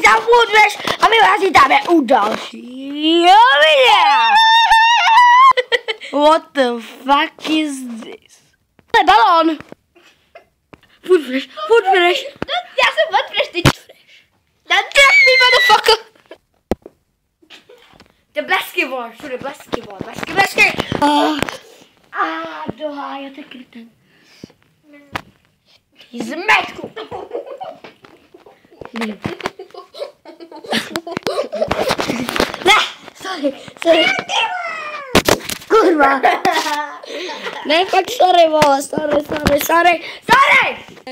zamudneš a my vás vítáme u dalšího videa. What the fuck is this? To je balón. Food fresh. Já jsem Food fresh, ty fresh. That's me, motherfucker. To blesky, vole, všude blesky, vole, blesky. Do háje, to je kryten. Zmetku. Ne, sorry. Kurva. Ne, fakt sorry, vole, sorry.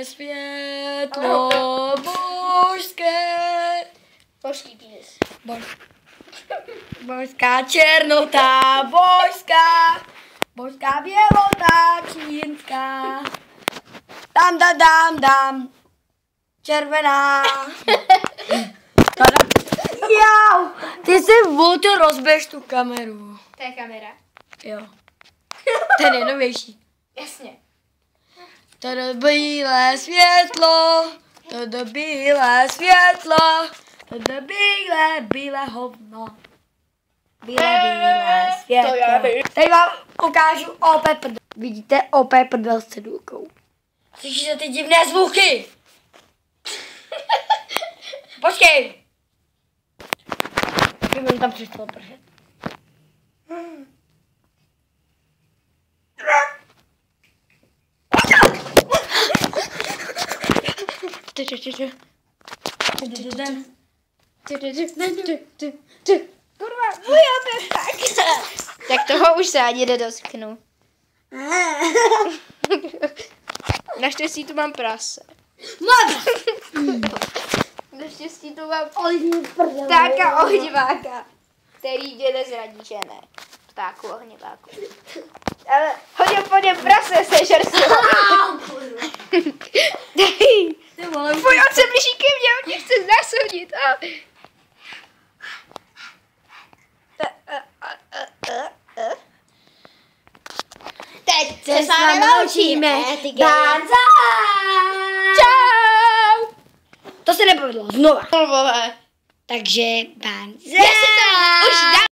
Světlo božské. Božský penis. Božská černota, božská bělota, čínská. Dám, červená. Jau, ty si to rozbiješ tu kameru. To je kamera. Jo. Ten je novější. Jasně. Toto bílé světlo, toto bílé hovno. Bílé světlo. Tady vám ukážu OP prdel. Vidíte OP prdel s cedulkou. Slyšíte ty divné zvuky? Počkej. Kdybym tam přestal pršet. Kurva, můj tak. Tak toho už se ani nedosknu. Naštěstí tu mám prase. Naštěstí tu mám ptáka ohňváka, který mě nezradí, že ne? Ptáku ohňváku. Ale hodím po něm prase, sežer si ho. Tvůj on se blíží ke mně, on mě chce znásilnit. Teď se s vámi loučíme. Danza! Čau! To se nepovedlo, znova. Vole. Takže danza! Já si to už dám.